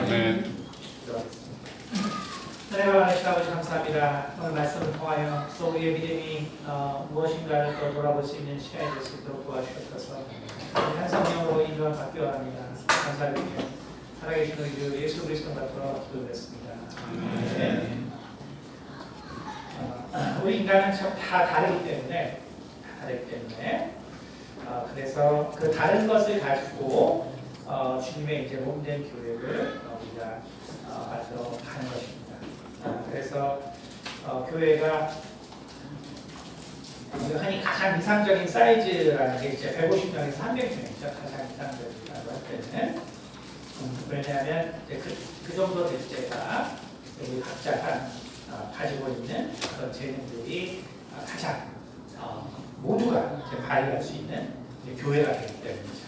아멘. 은혜가 많으신 아버지 감사합니다. 오늘 말씀을 통하여 또 우리의 믿음이 무엇인가를 또 돌아볼 수 있는 시간이 될 수 있도록 도와주셔서 한 성령으로 인도한 받기 원합니다. 감사드리며 살아계신 우리 주 예수 그리스도 받들어 기도드렸습니다. 우리 인간은 참 다 다르기 때문에 그래서 그 다른 것을 가지고 주님의 이제 몸된 교회를 우리가 만들어 가는 것입니다. 그래서 교회가 우리가 흔히 가장 이상적인 사이즈라는 게 이제 150명에서 300명이죠. 가장 이상적이라고 할 때는 왜냐하면 이제 그 정도 될 때가 우리 각자가 가지고 있는 그런 재능들이 가장 모두가 이제 발휘할 수 있는 교회가 되기 때문이죠.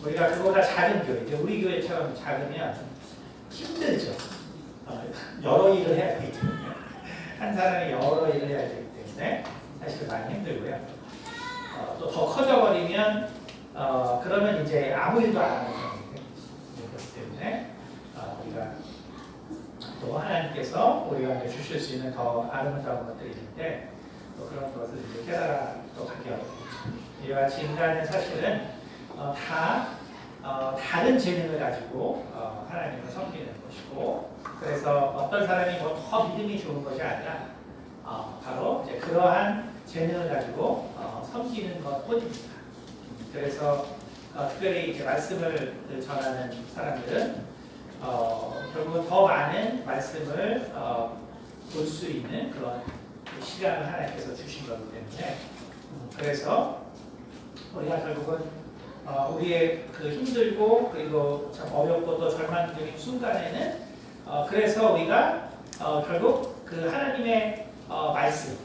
우리가 그보다 작은 교회, 이제 우리 교회처럼 작으면 힘들죠. 여러 일을 해야 되기 때문에 한 사람이 여러 일을 해야 되기 때문에 사실 많이 힘들고요. 또 더 커져버리면 그러면 이제 아무 일도 안 하는 거예요. 그렇기 때문에 우리가 또 하나님께서 우리가 주실 수 있는 더 아름다운 것들이 있는데 또 그런 것을 이제 깨달아 또 가기 어렵죠. 이와 같이 인간은 사실은 다른 재능을 가지고 하나님을 섬기는 것이고, 그래서 어떤 사람이 뭐 더 믿음이 좋은 것이 아니라 바로 이제 그러한 재능을 가지고 섬기는 것뿐입니다. 그래서 특별히 이제 말씀을 전하는 사람들은 결국은 더 많은 말씀을 볼 수 있는 그런 시간을 하나님께서 주신 거기 때문에 그래서 우리가 결국은 우리의 그 힘들고 그리고 참 어렵고 또 절망적인 순간에는 그래서 우리가 결국 그 하나님의 말씀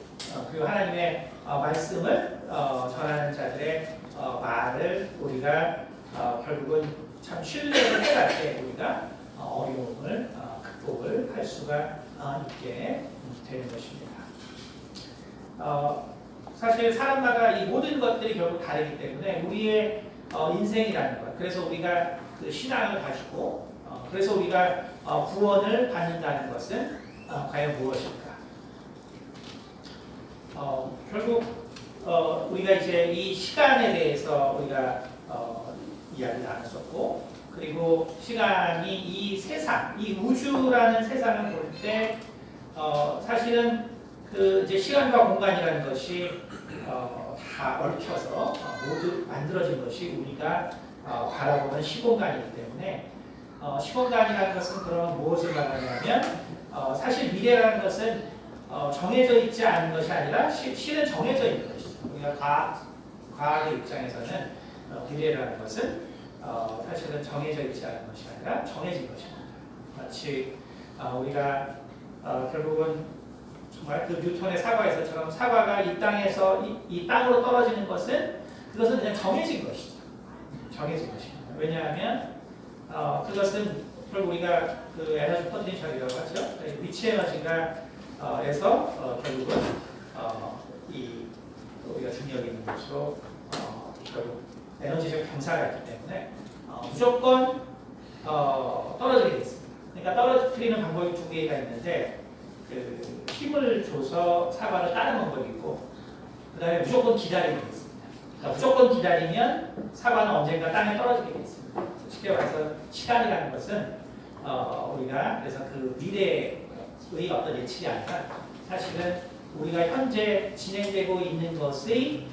그리고 하나님의 말씀을 전하는 자들의 말을 우리가 결국은 참 신뢰를 해갈 때 우리가 어려움을 극복을 할 수가 있게 되는 것입니다. 사실 사람마다 이 모든 것들이 결국 다르기 때문에 우리의 인생이라는 것, 그래서 우리가 그 신앙을 가지고 그래서 우리가 구원을 받는다는 것은 과연 무엇일까? 결국 우리가 이제 이 시간에 대해서 우리가 이야기 나눴었고, 그리고 시간이 이 세상, 이 우주라는 세상을 볼 때 사실은 그 이제 시간과 공간이라는 것이 다 얽혀서 모두 만들어진 것이 우리가 바라보는 시공간이기 때문에 시공간이라는 것은 그럼 무엇을 말하냐면 사실 미래라는 것은 정해져 있지 않은 것이 아니라 실은 정해져 있는 것이죠. 우리가 과학의 입장에서는 미래라는 것은 사실은 정해져 있지 않은 것이 아니라 정해진 것입니다. 마치 우리가 결국은 정말 그 뉴턴의 사과에서처럼 사과가 이 땅에서 이 땅으로 떨어지는 것은 그것은 그냥 정해진 것이죠. 정해진 것입니다. 왜냐하면 그것은 결국 우리가 그 에너지 포텐셜이라고 하죠. 위치 에너지가 에서 결국은 이 우리가 중력이 있는 곳으로 결국 에너지적 경사가 있기 때문에 무조건 떨어지게 되어 있습니다. 그러니까 떨어뜨리는 방법이 두 개가 있는데 그 힘을 줘서 사과를 따는 방법이 있고, 그 다음에 무조건 기다리게 되어 있습니다. 그러니까 무조건 기다리면 사과는 언젠가 땅에 떨어지게 되어 있습니다. 쉽게 말해서 시간이라는 것은 우리가 그래서 그 미래의 어떤 예측이 아니라 사실은 우리가 현재 진행되고 있는 것의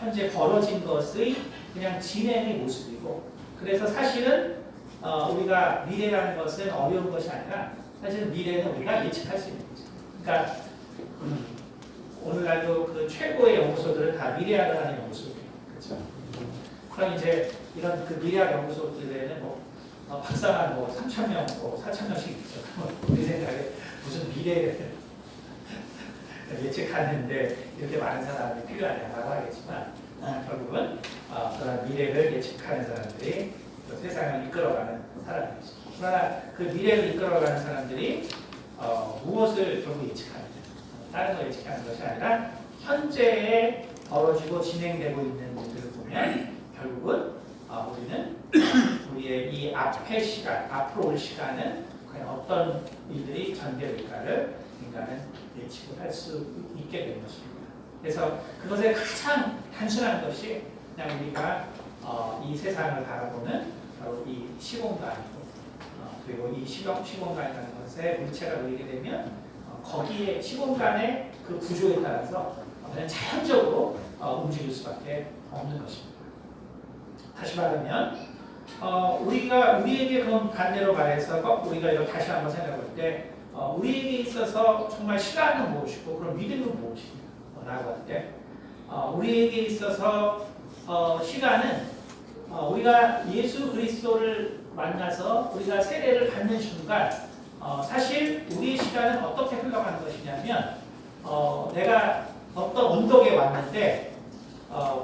현재 벌어진 것의 그냥 진행의 모습이고, 그래서 사실은 우리가 미래라는 것은 어려운 것이 아니라 사실은 미래는 우리가 예측할 수 있는 거죠. 그러니까 오늘날도 그 최고의 연구소들은 다 미래학을 하는 연구소예요. 그렇죠? 그럼 이제 이런 그 미래학 연구소들에는 뭐 박사만 뭐 3,000명, 뭐 4,000명씩 있죠. 우리 생각에 무슨 미래를 예측하는데 이렇게 많은 사람이 필요하냐고 하겠지만 결국은 그런 미래를 예측하는 사람들이 그 세상을 이끌어가는 사람들이죠. 그러나 그 미래를 이끌어가는 사람들이 무엇을 결국 예측하느냐, 다른 걸 예측하는 것이 아니라 현재에 벌어지고 진행되고 있는 일들을 보면 결국은 우리는 우리의 이 앞의 시간, 앞으로 올 시간은 과연 어떤 일들이 전개될까를 인간은 예측을 할 수 있게 된 것입니다. 그래서 그것의 가장 단순한 것이 그냥 우리가 이 세상을 바라보는 바로 이 시공간이고 그리고 이 시공간이라는 것에 물체가 놓이게 되면 거기에 시공간의 그 구조에 따라서 그냥 자연적으로 움직일 수밖에 없는 것입니다. 다시 말하면 우리에게 그럼 반대로 말해서 우리가 이걸 다시 한번 생각해 볼 때 우리에게 있어서 정말 시간은 무엇이고 그럼 믿음은 무엇이냐 라고 할 때 우리에게 있어서 시간은 우리가 예수 그리스도를 만나서 우리가 세례를 받는 순간 사실 우리의 시간은 어떻게 흘러가는 것이냐면 내가 어떤 언덕에 왔는데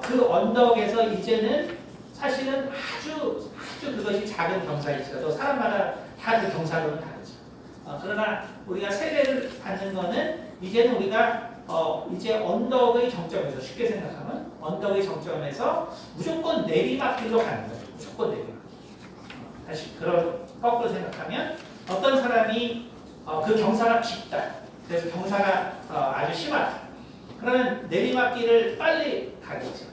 그 언덕에서 이제는 사실은 아주 그것이 작은 경사일지라도 사람마다 다 그 경사로는 다르죠. 그러나 우리가 세례를 받는 것은 이제는 우리가 이제 언덕의 정점에서 쉽게 생각하면 언덕의 정점에서 무조건 내리막길로 가는 거예요. 무조건 내리막길. 다시 그런 거꾸로 생각하면 어떤 사람이 그 경사가 깊다. 그래서 경사가 아주 심하다. 그러면 내리막길을 빨리 가겠죠.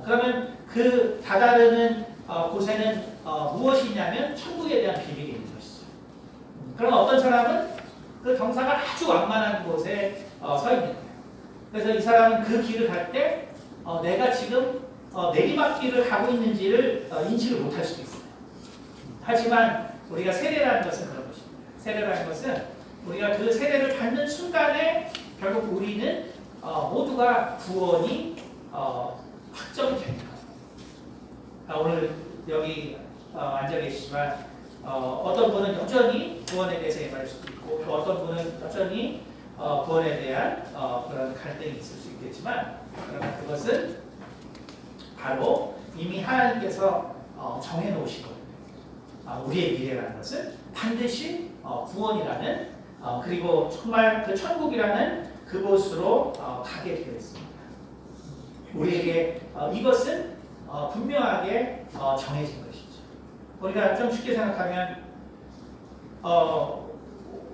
그러면 그 다다르는 곳에는 무엇이냐면 천국에 대한 비밀이 있는 것이죠. 그럼 어떤 사람은 그 경사가 아주 완만한 곳에 서 있는 거예요. 그래서 이 사람은 그 길을 갈 때 내가 지금 내리막길을 가고 있는지를 인지를 못할 수도 있어요. 하지만 우리가 세례라는 것은 그런 것입니다. 세례라는 것은 우리가 그 세례를 받는 순간에 결국 우리는 모두가 구원이 확정이 됩니다. 오늘 여기 앉아 계시지만 어떤 분은 여전히 구원에 대해서 예발할 수도 있고 또 어떤 분은 여전히 구원에 대한 그런 갈등이 있을 수 있겠지만 그러나 그것은 바로 이미 하나님께서 정해놓으신 거예요. 우리의 미래라는 것은 반드시 구원이라는 그리고 정말 그 천국이라는 그곳으로 가게 되어 있습니다. 우리에게 이것은 분명하게 정해진 것이죠. 우리가 좀 쉽게 생각하면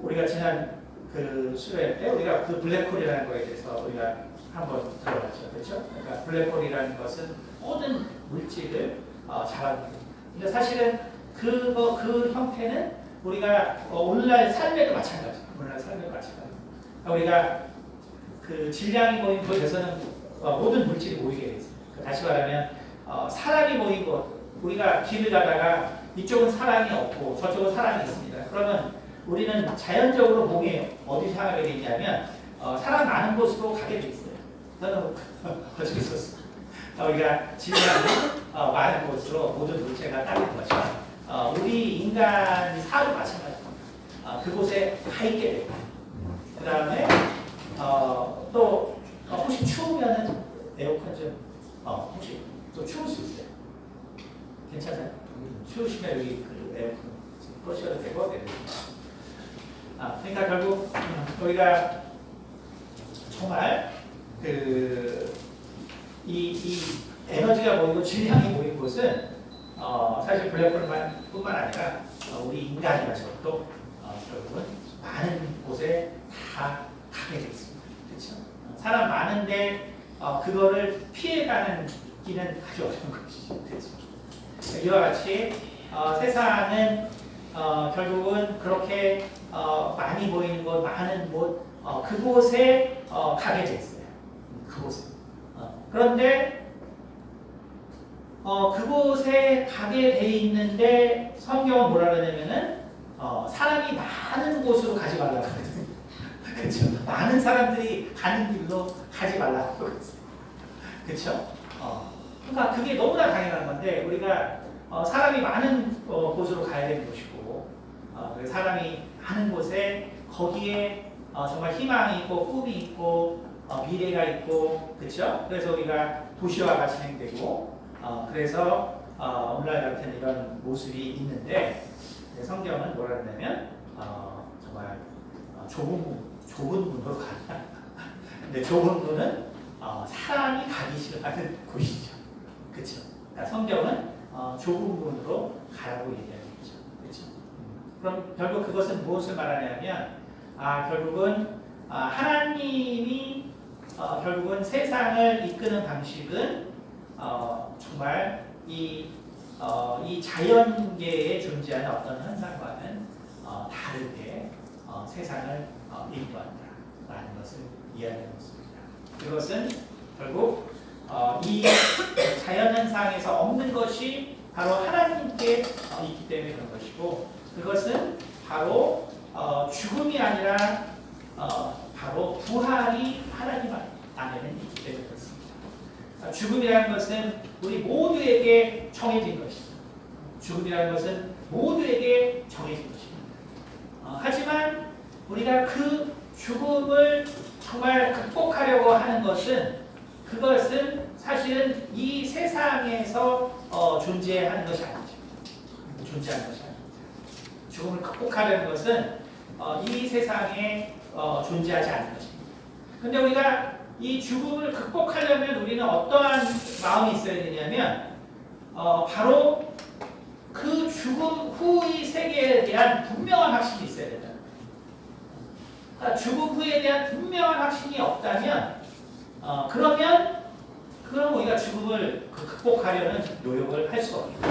우리가 지난 그 수요일 때 우리가 그 블랙홀이라는 거에 대해서 우리가 한번 들어봤죠, 그렇죠? 그러니까 블랙홀이라는 것은 모든 물질을 잡아들입니다. 근데 사실은 그 형태는 우리가 오늘날 삶에도 마찬가지예요. 오늘날 삶에도 마찬가지예요. 그러니까 우리가 그 질량이 모인 곳에서는 모든 물질이 모이게 돼 있어요. 다시 말하면 사람이 모인 곳, 우리가 길을 가다가 이쪽은 사람이 없고 저쪽은 사람이 있습니다. 그러면 우리는 자연적으로 몸이 어디서 향하게 되냐면 사람 많은 곳으로 가게 돼 있어요. 저는 어떻게 있었어? 우리가 질량이 많은 곳으로 모든 물체가 따르는 것처럼 우리 인간이 사도 마찬가지입니다. 그곳에 가 있게 됩니다. 그 다음에 또 혹시 추우면은 에어컨 좀 혹시 또 추울 수 있어요? 괜찮아요? 추우시면 여기 그 에어컨 꺼셔도 되고 그러니까 결국 우리가 정말 이 에너지가 모이고 질량이 모인 곳은 사실 블랙홀뿐만 아니라 우리 인간이라서도 결국은 많은 곳에 다 가게 돼 있습니다. 그렇죠? 사람 많은데 그거를 피해가는 길은 아주 어려운 것이죠. 그렇죠? 이와 같이 세상은 결국은 그렇게 많이 모이는 곳, 많은 곳, 그곳에 가게 돼 있어요. 그곳에. 그런데 그곳에 가게 돼 있는데 성경은 뭐라 그러냐면은 사람이 많은 곳으로 가지 말라고 그러거든요. 그렇죠? 많은 사람들이 가는 길로 가지 말라고 그랬어요. 그렇죠? 그러니까 그게 너무나 당연한 건데 우리가 사람이 많은 곳으로 가야 되는 것이고 사람이 많은 곳에 거기에 정말 희망이 있고 꿈이 있고 미래가 있고 그렇죠? 그래서 우리가 도시화가 진행되고 그래서 오늘날 같은 이런 모습이 있는데 성경은 뭐라 그러냐면 정말 좁은 문으로 가라. 근데 좁은 문은 사람이 가기 싫어하는 곳이죠. 그렇죠? 그러니까 성경은 좁은 문으로 가라고 얘기하는 거죠. 그렇죠? 그럼 결국 그것은 무엇을 말하냐면 결국은 하나님이 결국은 세상을 이끄는 방식은 정말 이 자연계에 존재하는 어떤 현상과는 다르게 세상을 인도한다라는 것을 이해하는 것입니다. 그것은 결국 이 자연 현상에서 없는 것이 바로 하나님께 있기 때문에 그런 것이고, 그것은 바로 죽음이 아니라 바로 부활이 하나님 안에는 있기 때문에 그렇습니다. 죽음이라는 것은 우리 모두에게 정해진 것입니다. 죽음이라는 것은 모두에게 정해진 것입니다. 하지만 우리가 그 죽음을 정말 극복하려고 하는 것은, 그것은 사실은 이 세상에서 존재하는 것이 아니죠. 존재하는 것이 아닙니다. 죽음을 극복하려는 것은 이 세상에 존재하지 않는 것입니다. 그런데 우리가 이 죽음을 극복하려면 우리는 어떠한 마음이 있어야 되냐면 바로 그 죽음 후의 세계에 대한 분명한 확신이 있어야 된다. 그러니까 죽음 후에 대한 분명한 확신이 없다면 그럼 우리가 죽음을 극복하려는 노력을 할 수가 없습니다.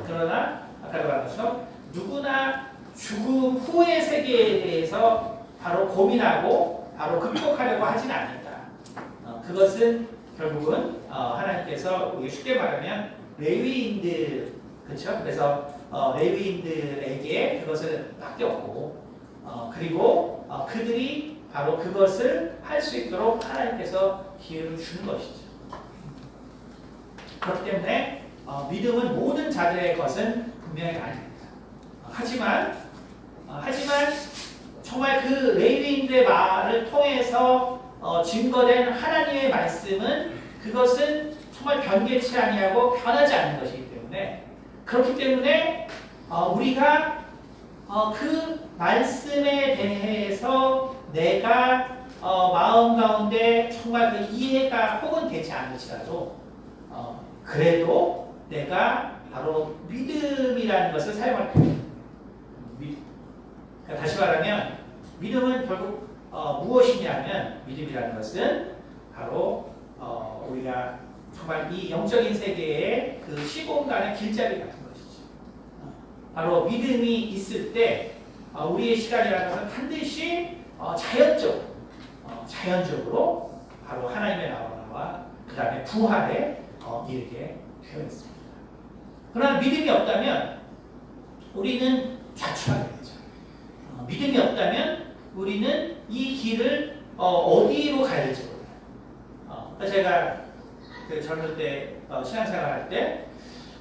그러나 아까도 말한 것처럼 누구나 죽음 후의 세계에 대해서 바로 고민하고 바로 극복하려고 하지는 않는다. 그것은 결국은 하나님께서 쉽게 말하면 레위인들, 그렇죠? 그래서 레위인들에게 그것을 맡겼고, 그리고 그들이 바로 그것을 할 수 있도록 하나님께서 기회를 주는 것이죠. 그렇기 때문에 믿음은 모든 자들의 것은 분명히 아닙니다. 하지만 정말 그 레위인들의 말을 통해서 증거된 하나님의 말씀은, 그것은 정말 변개치 아니하고 변하지 않는 것이기 때문에, 그렇기 때문에 우리가 그 말씀에 대해서 내가 마음 가운데 정말 그 이해가 혹은 되지 않을지라도 그래도 내가 바로 믿음이라는 것을 사용할 겁니다. 그러니까 다시 말하면 믿음은 결국 무엇이냐면, 믿음이라는 것은 바로 우리가 정말 이 영적인 세계의 그 시공간의 길잡이 같은 것이죠. 바로 믿음이 있을 때 우리의 시간이라는 것은 반드시 자연적으로 바로 하나님의 나라와 그 다음에 부활에 이르게 되어 있습니다. 그러나 믿음이 없다면 우리는 좌초하게 되죠. 믿음이 없다면 우리는 이 길을 어디로 가야 될지 몰라요. 제가 그 젊을 때 신앙생활 할 때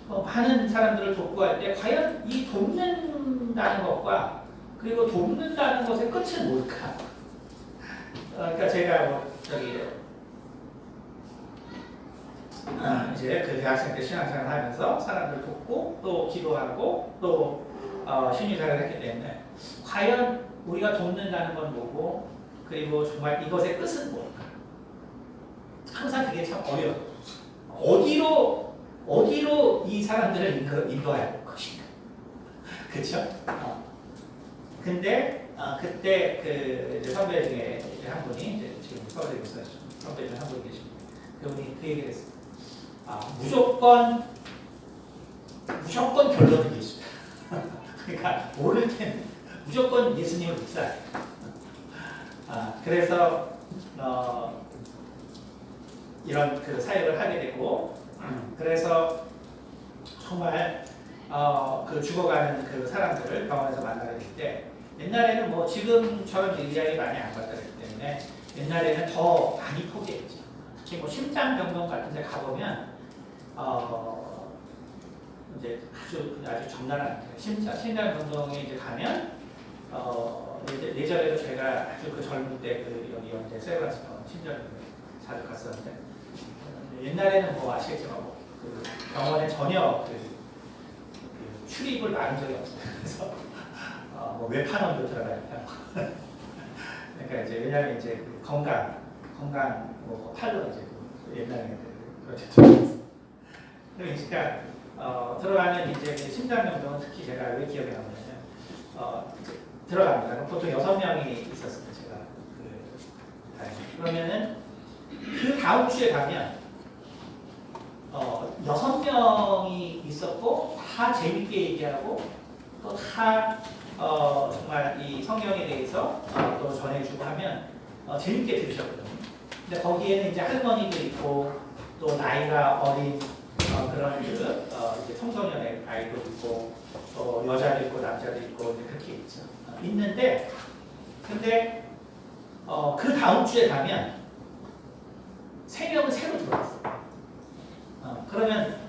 많은 사람들을 돕고 할 때 과연 이 돕는다는 것과 그리고 돕는다는 것의 끝은 뭘까? 그러니까 제가 이제 그 대학생 때 신앙생활 하면서 사람들 돕고 또 기도하고 또 신유생활을 했기 때문에 과연 우리가 돕는다는 건 뭐고, 그리고 정말 이것의 끝은 뭘까? 항상 그게 참 어려워요. 어디로 이 사람들을 인도해야 할 것인가? 그렇죠? 근데 그때 그 선배 중에 한 분이 이제 지금 서울에 있어요. 선배 중에 한 분이 계십니다. 그분이 그 얘기를 했어요. 무조건 결론은 예수다. 그러니까 모를 때는 무조건 예수님을 믿어야 돼. 그래서 이런 그 사역을 하게 되고, 그래서 정말 그 죽어가는 그 사람들을 병원에서 만나게 될 때, 옛날에는 뭐 지금처럼 의학이 많이 안 발달했기 때문에 옛날에는 더 많이 포기했죠. 특히 뭐 심장병동 같은 데 가보면 이제 아주 적나라한 심장병동에 이제 가면 예전에도 제가 아주 그 젊을 때 그 여기 연대 세브란스병원 친절히 자주 갔었는데, 옛날에는 뭐 아시겠지만 그 병원에 전혀 그 출입을 막은 적이 없어요. 그래서 뭐 외판원도 들어가니까. 그러니까 이제 왜냐하면 이제 그 건강 뭐 팔로 이제 옛날에 그렇죠. 그러니까 들어가면 이제 심장명동은 특히 제가 왜 기억에 남냐면 이제 들어갑니다. 그럼 보통 6명이 있었습니다. 제가 그러면은 그 다음 주에 가면 6명이 있었고 다 재밌게 얘기하고 또 다 정말 이 성경에 대해서 또 전해주고 하면 재밌게 들으셨거든요. 근데 거기에는 이제 할머니도 있고 또 나이가 어린 그런 이제 청소년의 아이도 있고 또 여자도 있고 남자도 있고 이제 그렇게 있죠. 있는데 근데 그 다음 주에 가면 3명은 새로 들어왔어요. 그러면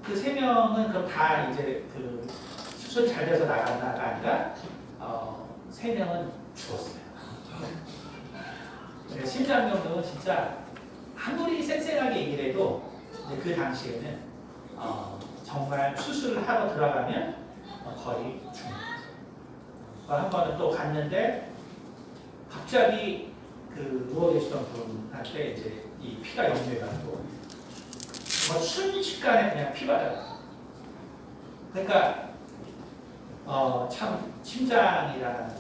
그 3명은 그럼 다 이제 그 수술 잘 돼서 나간다가 아니라 3명은 죽었어요. 심장병동은 진짜 아무리 쌩쌩하게 얘기를 해도 그 당시에는 정말 수술을 하러 들어가면 거의 죽는 거죠. 한 번은 또 갔는데 갑자기 그 누워 계시던 분한테 이제 이 피가 역류해가지고 순식간에 그냥 피바다가. 그러니까 참 심장이라는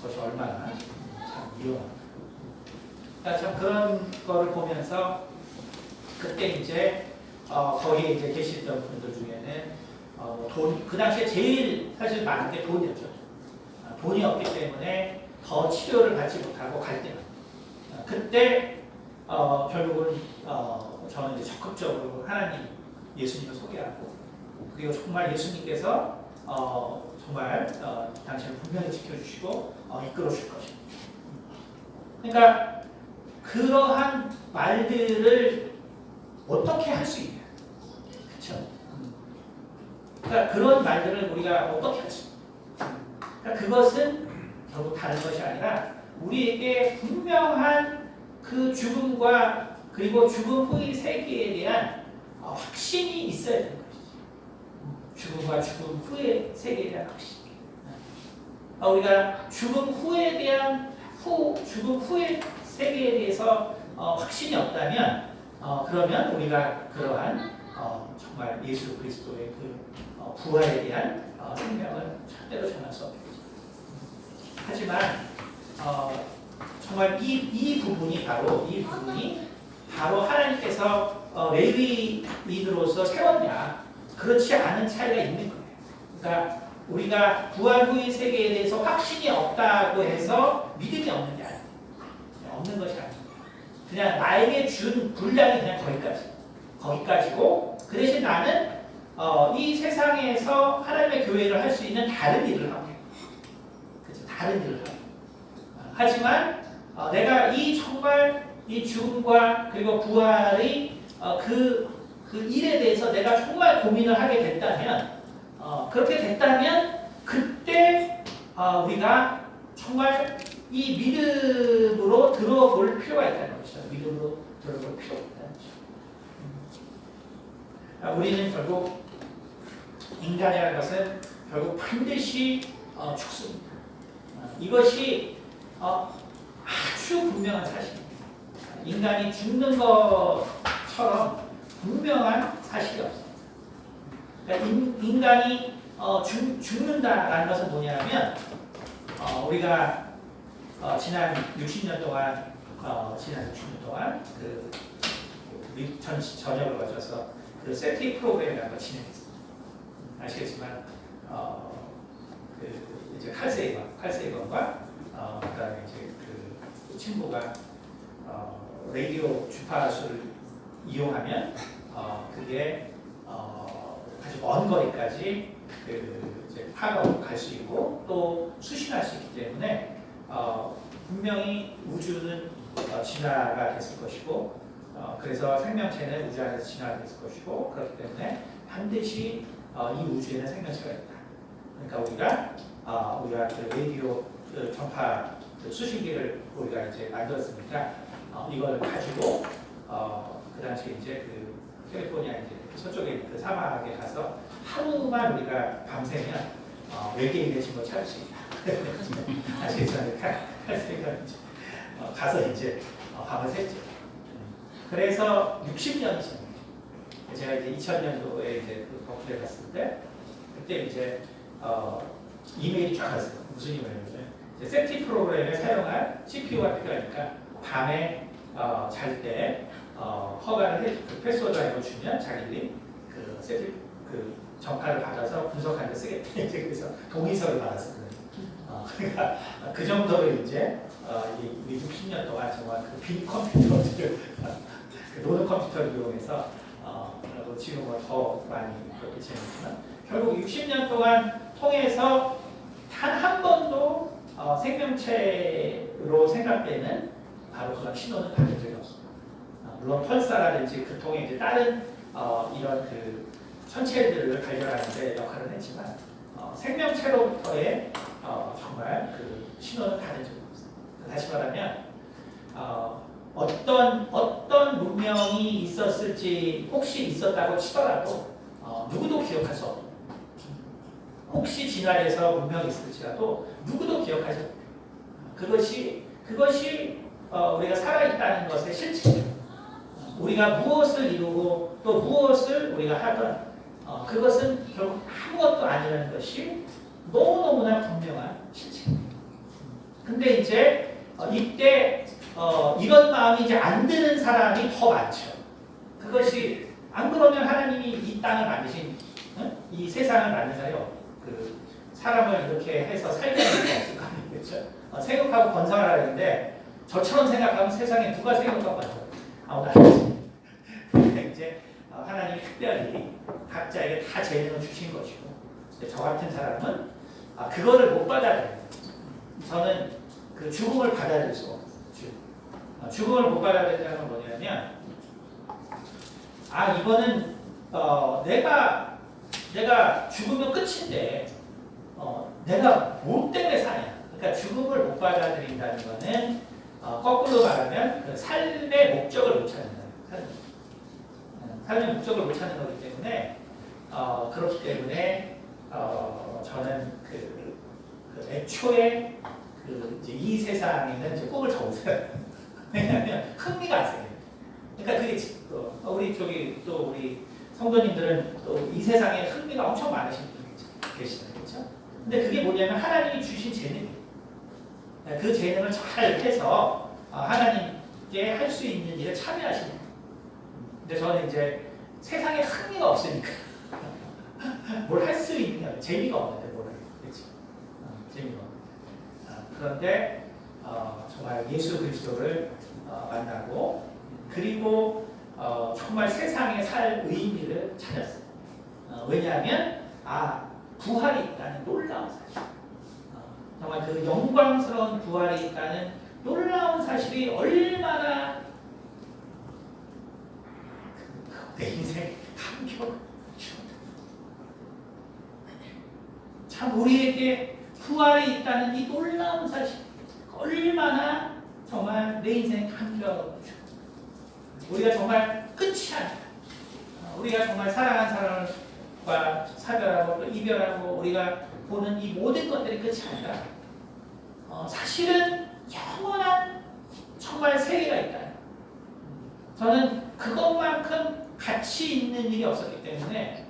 것이 얼마나 참 위험한가. 그러니까 참 그런 거를 보면서 그때 이제 거기에 이제 계시던 분들 중에는 그 당시에 제일 사실 많은 게 돈이었죠. 돈이 없기 때문에 더 치료를 받지 못하고 갈 때는 그때 결국은 저는 이제 적극적으로 하나님 예수님을 소개하고 그리고 정말 예수님께서 정말 당신을 분명히 지켜주시고 이끌어 줄 것입니다. 그러니까 그러한 말들을 어떻게 할 수 있냐, 그렇죠? 그러니까 그런 말들을 우리가 어떻게 할 수 있냐. 그러니까 그것은 결국 다른 것이 아니라 우리에게 분명한 그 죽음과 그리고 죽음 후의 세계에 대한 확신이 있어야 되는 것이지. 죽음과 죽음 후의 세계에 대한 확신. 우리가 죽음 후에 대한 죽음 후의 세계에 대해서 확신이 없다면 그러면 우리가 그러한 정말 예수 그리스도의 그 부활에 대한 생명을 절대로 전할 수 없겠죠. 하지만 정말 이 부분이 바로 하나님께서 레위인으로서 세웠냐, 그렇지 않은 차이가 있는 거예요. 그러니까 우리가 부활 후의 세계에 대해서 확신이 없다고 해서 믿음이 없는 게 아니에요. 없는 것이 아닙니다. 그냥 나에게 준 분량이 그냥 거기까지고 그 대신 나는 이 세상에서 하나님의 교회를 할 수 있는 다른 일을 하고, 그렇죠? 다른 일을 하고. 하지만 내가 정말 이 죽음과 그리고 부활의 그 일에 대해서 내가 정말 고민을 하게 됐다면, 그렇게 됐다면 그때 우리가 정말 이 믿음으로 들어볼 필요가 있다는 것이죠. 믿음으로 들어볼 필요가 있다는 것이죠. 우리는 결국 인간이라는 것은 결국 반드시 죽습니다. 이것이 아주 분명한 사실입니다. 인간이 죽는 것처럼 분명한 사실이 없습니다. 그러니까 인간이 죽는다라는 것은 뭐냐면 우리가 지난 60년 동안 그 미국 전역을 거쳐서 그 세티 프로그램이라는 걸 진행했습니다. 아시겠지만 그 이제 칼세이건과 그다음에 이제 그 친구가 라디오 주파수를 이용하면 그게 아주 먼 거리까지 이제 파가 갈 수 있고 또 수신할 수 있기 때문에 분명히 우주는 진화가 됐을 것이고 그래서 생명체는 우주 안에서 진화가 됐을 것이고 그렇기 때문에 반드시 이 우주에는 생명체가 있다. 그러니까 우리가 그 라디오 전파 수신기를 우리가 이제 만들었으니까 이걸 가지고 그 당시에 이제 그 캘리포니아 이제 서쪽에 있는 그 사막에 가서 하루만 우리가 밤새면 외계인의 증거 찾을 수 있다. 아시겠지만 칼세이건 가서 이제 밤을 샜죠. 그래서 60년이 지납니다. 제가 이제 2000년도에 이제 그 버클에 갔을 때 그때 이제 이메일이 쫙 왔어요. 무슨 이메일이냐면 세티 프로그램에 사용할 CPU가 필요하니까 밤에 잘 때 허가를 그 패스워드 알려주면 자기들이 그 세티 그 정파를 받아서 분석하는 데 쓰겠다. 이제 그래서 동의서를 받았어요. 그러니까 그 정도로 이제 이 60년 동안 정말 그 빈 컴퓨터들, 그 노드 컴퓨터를 이용해서 지금은 더 많이 그렇게 진행했지만 결국 60년 동안 통해서 단 한 번도 생명체로 생각되는 바로 그런 신호는 받은 적이 없습니다. 물론 펄사라든지 그 통해 이제 다른 이런 그 천체들을 발견하는 데 역할을 했지만 생명체로부터의 정말 그 신호는 받은 적이 없습니다. 다시 말하면 어떤 문명이 있었을지 혹시 있었다고 치더라도 누구도 기억할 수 없는 혹시 진화해서 문명이 있을지라도 누구도 기억하지 않습니다. 그것이 우리가 살아있다는 것의 실체죠. 우리가 무엇을 이루고 또 무엇을 우리가 하든 그것은 결국 아무것도 아니라는 것이 너무너무나 분명한 실체입니다. 근데 이제 이때 이런 마음이 이제 안 드는 사람이 더 많죠. 그것이 안 그러면 하나님이 이 땅을 만드신 이 세상을 만든 사람이 그 사람을 이렇게 해서 살게 하는 게 없을 거 아니에요. 그렇죠? 생육하고 건설하라 했는데 저처럼 생각하면 세상에 누가 생육하고 건설 아무도 안 하지. 그러니까 이제 하나님이 특별히 각자에게 다 재능을 주신 것이고 저 같은 사람은 그거를 못 받아들여요. 저는 그 죽음을 받아들일 수가 없어요. 죽음을 못 받아들이는 건 뭐냐면 이거는 내가 죽으면 끝인데 내가 뭐 때문에 사냐. 그러니까 죽음을 못 받아들인다는 거는 거꾸로 말하면 그 삶의 목적을 못 찾는다. 삶의 목적을 못 찾는 거기 때문에 그렇기 때문에 저는 그 애초에 이제 이 세상에는 이제 꿈을 접었어요. 왜냐하면 흥미가 안 생겨요. 그러니까 그게 우리 쪽이 또 우리 성도님들은 또 이 세상에 흥미가 엄청 많으신 분이 계시잖아요. 그렇죠? 근데 그게 뭐냐면 하나님이 주신 재능이에요. 그 재능을 잘 해서 하나님께 할 수 있는 일에 참여하시는 거예요. 근데 저는 이제 세상에 흥미가 없으니까 뭘 할 수 있는 재미가 없는데 뭘 해요. 그렇죠? 재미가 없는데. 그런데 정말 예수 그리스도를 만나고 그리고 정말 세상에 살 의미를 찾았어요. 왜냐하면 부활이 있다는 놀라운 사실. 정말 그 영광스러운 부활이 있다는 놀라운 사실이 얼마나 내 인생 감격을 주었다. 참 우리에게 부활이 있다는 이 놀라운 사실 얼마나 정말 내 인생 감격을 주었다. 우리가 정말 끝이 아니다. 우리가 정말 사랑하는 사람과 사별하고 또 이별하고 우리가 보는 이 모든 것들이 끝이 아니라 사실은 영원한 정말 세계가 있다. 저는 그것만큼 가치 있는 일이 없었기 때문에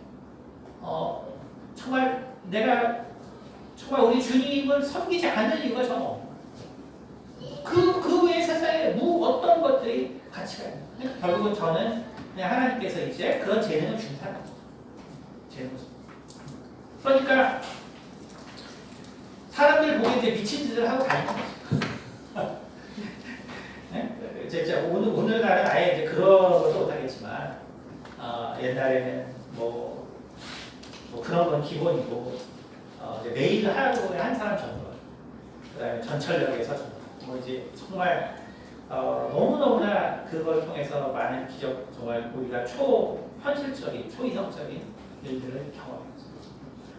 정말 내가 정말 우리 주님을 섬기지 않을 이유가 저는 없는 거예요. 그 외의 세상에 어떤 것들이 가치가 있는 거예요. 결국은 저는 그냥 하나님께서 이제 그런 재능을 준 사람. 그러니까 사람들 보기에 이제 미친 짓을 하고 다니는 거죠. 네? 이제 오늘날은 아예 이제 그런 것도 못하겠지만 옛날에는 뭐 그런 건 기본이고 이제 매일 하루에 한 사람 정도, 그다음에 전철역에서 뭐 이제 정말 너무너무나 그걸 통해서 많은 기적, 정말 우리가 초현실적인, 초이성적인 일들을 경험했죠.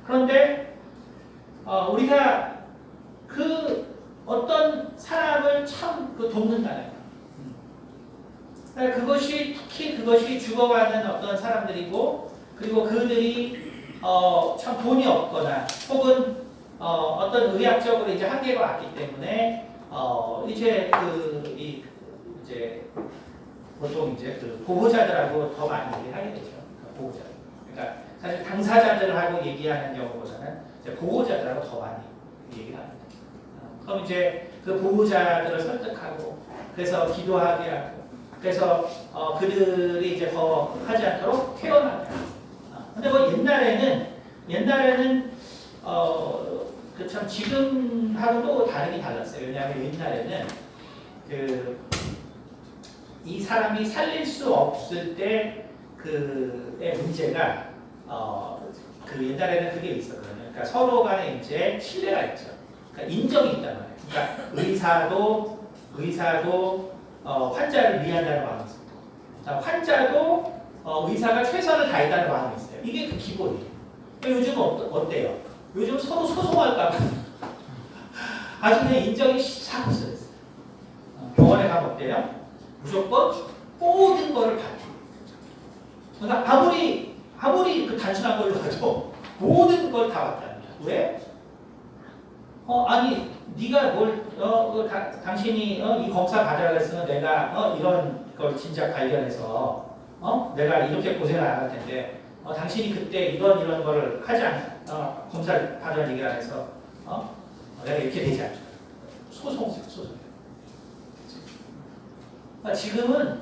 그런데 우리가 그 어떤 사람을 참 돕는다는 거. 그것이 특히 그것이 죽어가는 어떤 사람들이고 그리고 그들이 참 돈이 없거나 혹은 어떤 의학적으로 이제 한계가 왔기 때문에 이제 이제 보통 이제 그 보호자들하고 더 많이 얘기를 하게 되죠. 보호자. 그러니까 사실 당사자들하고 얘기하는 경우보다는 이제 보호자들하고 더 많이 얘기를 합니다. 그럼 이제 그 보호자들을 설득하고 그래서 기도하게 하고 그래서 그들이 이제 더 하지 않도록 태어나게 하고. 근데 뭐 옛날에는 그 참 지금하고도 다르게 달랐어요. 왜냐하면 옛날에는 이 사람이 살릴 수 없을 때 그의 문제가 그 옛날에는 그게 있었거든요. 그러니까 서로 간에 이제 신뢰가 있죠. 그러니까 인정이 있단 말이에요. 그러니까 의사도 환자를 위한다는 마음이 있습니다. 환자도 의사가 최선을 다했다는 마음이 있어요. 이게 그 기본이에요. 요즘은 어때요? 요즘 서로 소송할까 봐 아주 그냥 인정이 싹 없어졌어요. 병원에 가면 어때요? 무조건 모든 거를 다. 그러니까 아무리 그 단순한 걸로 가도 모든 걸 다 왔다는 거야. 왜? 아니 네가 당신이 이 검사 받아야 했으면 내가 이런 걸 진작 발견해서 내가 이렇게 고생을 안 할 텐데 당신이 그때 이런 거를 하지 않 검사를 받을 얘기를 안 해서 내가 이렇게 되지 않죠. 소송. 지금은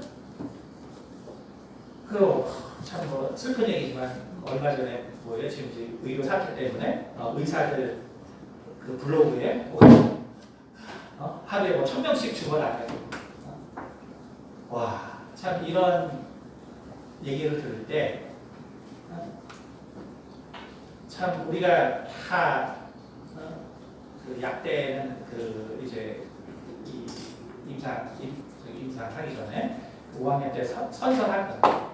참 슬픈 얘기지만 얼마 전에 뭐예요? 지금 이제 의료 사태 때문에 의사들 그 블로그에 하루에 1,000명씩 죽어나가요. 와, 참 이런 얘기를 들을 때 참 우리가 다 그 약대는 이제 임상 하기 전에 5학년 때 선서하거든요.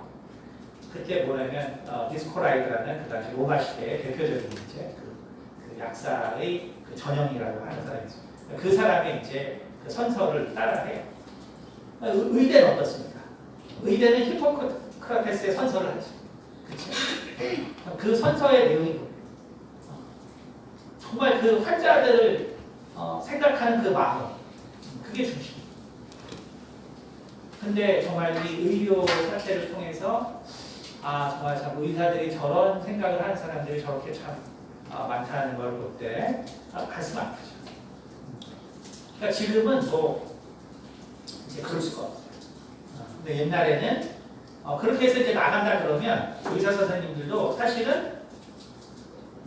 그때 뭐냐면 디스코라이드라는 그 당시 로마 시대의 대표적인 이제 그 약사의 그 전형이라고 하는 사람이 있어요. 그 사람의 이제 그 선서를 따라해요. 의대는 어떻습니까? 의대는 히포크라테스의 선서를 하죠. 그렇죠? 그 선서의 내용이 뭐예요? 정말 그 환자들을 생각하는 그 마음, 그게 중심이에요. 근데 정말 이 의료 사태를 통해서 정말 참 의사들이 저런 생각을 하는 사람들이 저렇게 참 많다는 걸 볼 때 가슴 아프죠. 그러니까 지금은 이제 그럴 수가 없어요. 근데 옛날에는 그렇게 해서 이제 나간다 그러면 의사 선생님들도 사실은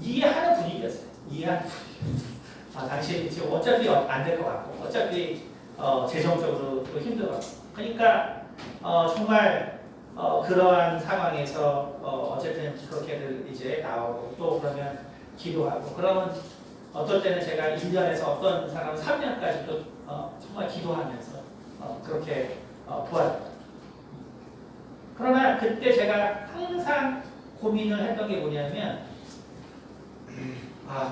이해하는 분위기였어요. 이해하는 분위기. 당신 지금 어차피 안 될 것 같고 어차피 재정적으로 또 힘들어. 그러니까 정말 그러한 상황에서 어쨌든 그렇게들 이제 나오고 또 그러면 기도하고 그러면 어떨 때는 제가 1년에서 어떤 사람은 3년까지도 정말 기도하면서 그렇게 도와줍니다. 그러나 그때 제가 항상 고민을 했던 게 뭐냐면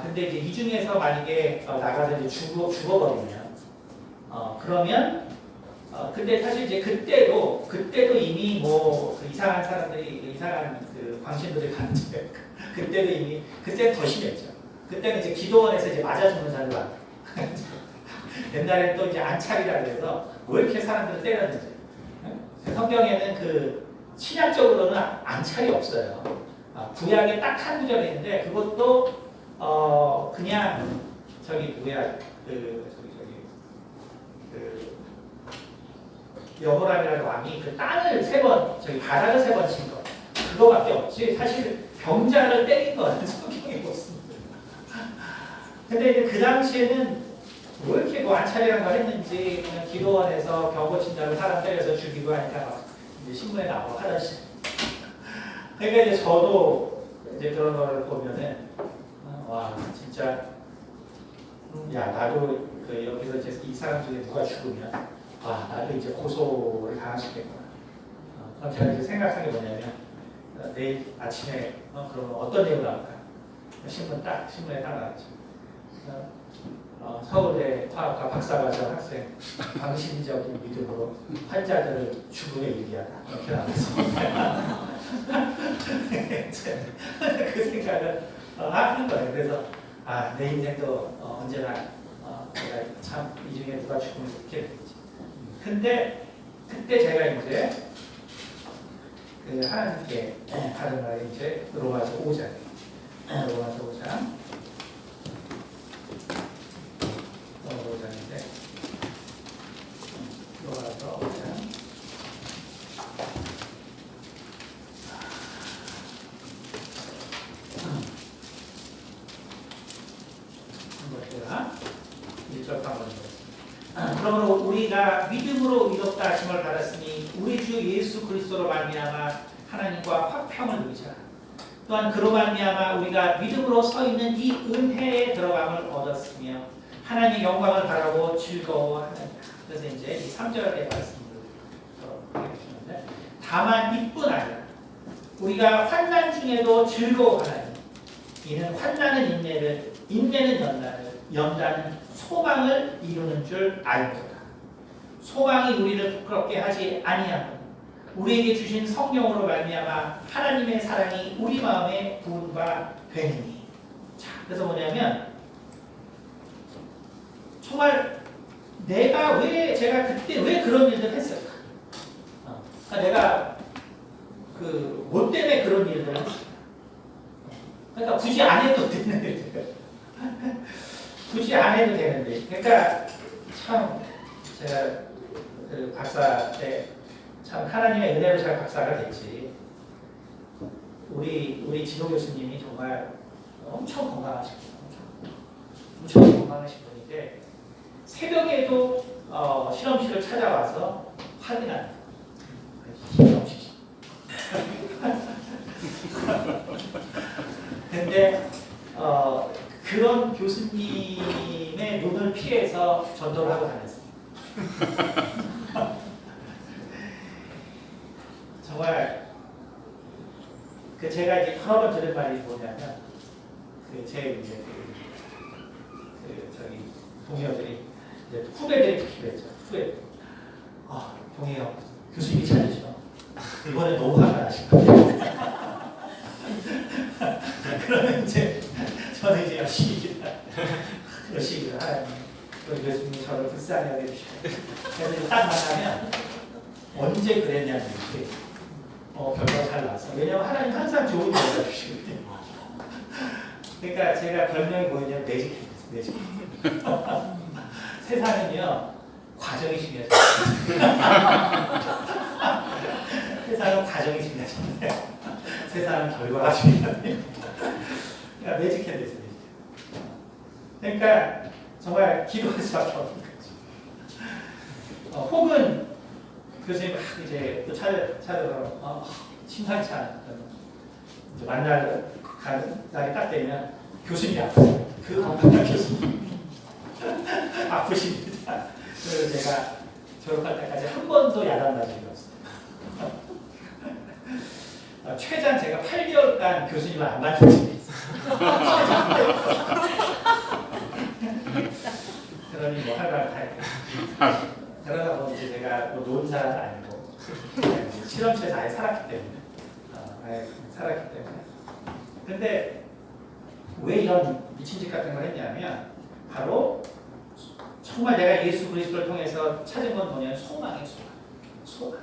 근데 이제 이 중에서 만약에 나가서 이제 죽어버리면 그러면 근데 사실 이제 그때도 이미 그 이상한 사람들이 이상한 그 광신들이 가는데 그때도 이미 그때 더 심했죠. 그때는 이제 기도원에서 이제 맞아 죽는 사람들 많아요. 옛날에 또 이제 안찰이라 그래서 왜 이렇게 사람들을 때렸는지. 성경에는 그 신약적으로는 안찰이 없어요. 구약에 딱 한 구절이 있는데 그것도 그냥 여호람이라는 왕이 그 땅을 3번 바닥을 3번 친 거. 그거밖에 없지. 사실 병자를 때린 거는 성경에 없습니다. 근데 이제 그 당시에는 왜 이렇게 안찰이라는 걸 했는지 그냥 기도원에서 병 고친다고 사람 때려서 죽이고 하니까 막 이제 신문에 나오고 하듯이. 그러니까 이제 저도 이제 그런 걸 보면은 와 진짜 나도 여기서 이제 이 사람 중에 누가 죽으면 나도 이제 고소를 당하시겠구나. 그럼 제가 이제 생각한 게 뭐냐면 내일 아침에 그러면 어떤 내용 나올까? 신문에 딱 나왔죠. 서울대 화학과 박사과정 학생 방심적인 믿음으로 환자들을 죽음에 이르게 하다 이렇게 나왔습니다. 그 생각을 하는 거예요. 그래서 내 인생도 언제나 내가 참 이 중에 누가 죽으면 이렇게 되지. 근데 그때 제가 이제 그 하나님께 받은 말이 이제 로마서 5장. 로마서 5장. 로마서 5장인데 로마서 5장. 그러므로 우리가 믿음으로 의롭다 하심을 받았으니 우리 주 예수 그리스도로 말미암아 하나님과 화평을 누리자. 또한 그로 말미암아 우리가 믿음으로 서 있는 이 은혜에 들어감을 얻었으며 하나님의 영광을 바라고 즐거워하느니라. 그래서 이제 이 3절의 말씀을 보시는데 다만 이뿐 아니라 우리가 환난 중에도 즐거워하나니 이는 환난은 인내를, 인내는 연단을, 연단은 소망을 이루는 줄 알도다. 소망이 우리를 부끄럽게 하지 아니하고 우리에게 주신 성령으로 말미암아 하나님의 사랑이 우리 마음에 부은 바 되니. 자, 그래서 뭐냐면 정말 제가 그때 왜 그런 일들 했을까? 그러니까 내가 뭐 때문에 그런 일들을 했을까? 그러니까 굳이 안 해도 되는데 굳이 안 해도 되는데. 그러니까 참 제가 그 박사 때 참 하나님의 은혜로 제가 박사가 됐지. 우리 지도 교수님이 정말 엄청 건강하신 분, 엄청 건강하신 분인데 새벽에도 실험실을 찾아와서 확인하는 실험실. 근데 그런 교수님의 눈을 피해서 전도를 하고 다녔어요. 정말 제가 이제 여러 번 들은 말이 뭐냐면 제 이제 저기 동료들이 이제 후배들이 듣기로 했죠. 후배. 동희 형 교수님이 찾으시죠. 이번에 너무 화가 나신 것 같아요. 그러면 이제 저는 이제 열심히 하나님 우리 교수님이 저를 불쌍히 여겨주시고 그래서 딱 만나면 언제 그랬냐는 얘기. 결과가 잘 나왔어. 왜냐면 하나님 항상 좋은 결과 주시거든요. 그러니까 제가 별명이 뭐냐면 매직. 세상은요 과정이 중요하죠. 세상은 과정이 중요하잖아요. 세상은 결과가 중요해요. 그러니까 매직핸드에서 매직. 그러니까 정말 기도할 수밖에 없는 거죠. 혹은 교수님 막 이제 또 찾아서 심상치 않은 이제 만날 날이 딱 되면 교수님이 아프세요. 그 건강한 교수님 아프십니다. 그래서 제가 졸업할 때까지 한 번도 야단 맞은 적이 없어요. 최장 제가 8개월간 교수님을 안 만난 적이 있어요. 그러니 뭐 할 말 다 했고. 그러다 보니 이제 제가 뭐 노은 사람은 아니고 실험실에서 아예 살았기 때문에. 근데 왜 이런 미친 짓 같은 걸 했냐면 바로 정말 내가 예수 그리스도를 통해서 찾은 건 뭐냐면 소망의 소망.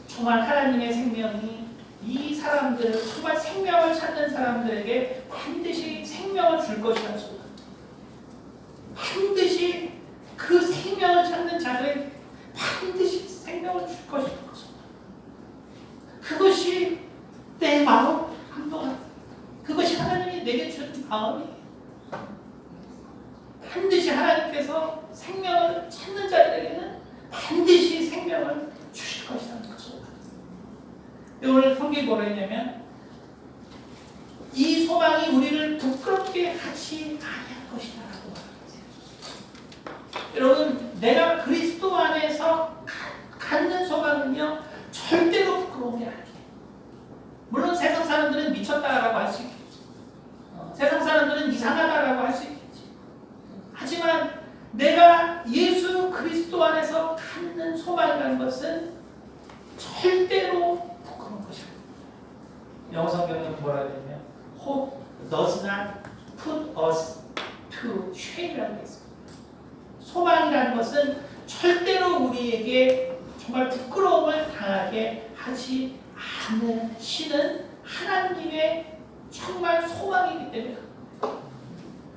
정말 하나님의 생명이 이 사람들, 정말 생명을 찾는 사람들에게 반드시 생명을 줄 것이라는 소망. 반드시 그 생명을 찾는 자들에게 반드시 생명을 줄 것이라는 소망. 그것이 내 마음 한동안, 그것이 하나님이 내게 준 마음이에요. 반드시 하나님께서 생명을 찾는 자들에게는 반드시 생명을 주실 것이라는 그 소망. 오늘 성경이 뭐라 했냐면 이 소망이 우리를 부끄럽게 하지 아니할 것이다 라고 말합니다. 여러분, 내가 그리스도 안에서 갖는 소망은요 절대로 부끄러운 게 아니에요. 물론 세상 사람들은 미쳤다라고 할 수 있겠죠. 세상 사람들은 이상하다라고 할 수 있겠죠. 하지만 내가 예수 그리스도 안에서 갖는 소망이라는 것은 절대로 부끄러운 것이 아닙니다. 영어 성경은 뭐라 그러냐면 Hope does not put us to shame이라고 되어 있습니다. 소망이라는 것은 절대로 우리에게 정말 부끄러움을 당하게 하지 않는 신은 하나님의 정말 소망이기 때문에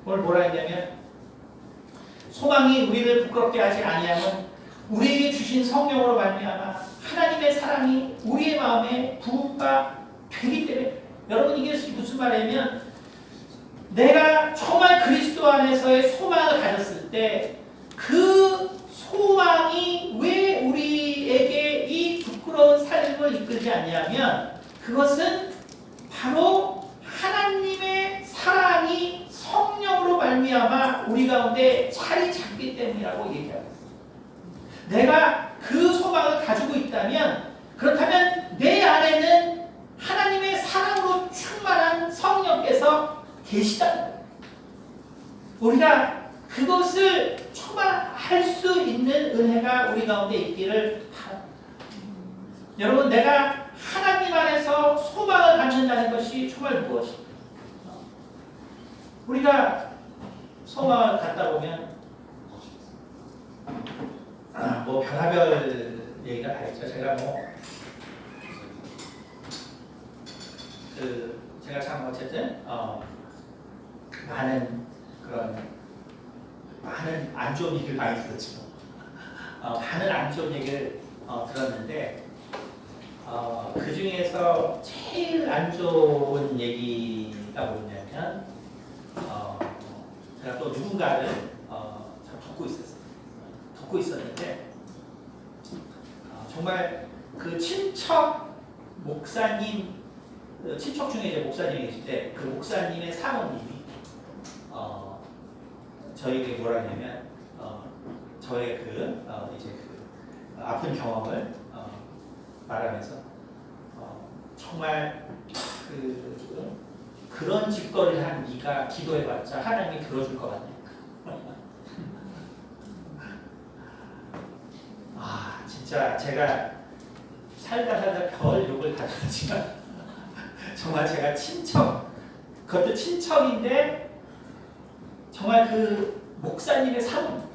오늘 뭐라 했냐면 소망이 우리를 부끄럽게 하지 아니하면 우리에게 주신 성령으로 말미암아 하나님의 사랑이 우리의 마음에 부음바 되기 때문에 여러분 이게 무슨 말이냐면 내가 정말 그리스도 안에서의 소망을 가졌을 때 그 소망이 왜 우리에게 이 부끄러운 삶을 이끌지 않냐면 그것은 바로 하나님의 사랑이 성령으로 말미암아 우리 가운데 자리 잡기 때문이라고 얘기하고 있습니다. 내가 그 소망을 가지고 있다면 그렇다면 내 안에는 하나님의 사랑으로 충만한 성령께서 계시다는 거예요. 우리가 그것을 정말 할 수 있는 은혜가 우리 가운데 있기를 바랍니다. 여러분 내가 하나님 안에서 소망을 갖는다는 것이 정말 무엇입니까? 우리가 소망을 갖다 보면 뭐 별하별 얘기가 다 있죠. 제가 제가 참 어쨌든 많은 안 좋은 얘기를 많이 들었죠. 많은 안 좋은 얘기를 들었는데 그 중에서 제일 안 좋은 얘기가 뭐냐면 제가 또 누군가를 참 돕고 있었는데 정말 그 친척 목사님 친척 중에 이제 목사님이 계실 때 그 목사님의 사모님이 저에게 뭐라 하냐면 저의 이제 아픈 경험을 말하면서 정말 그런 짓거리를 한 네가 기도해봤자 하나님이 들어줄 것 같네. 진짜 제가 살다 별 욕을 다 들었지만 정말 제가 그것도 친척인데 정말 그 목사님의 사모님.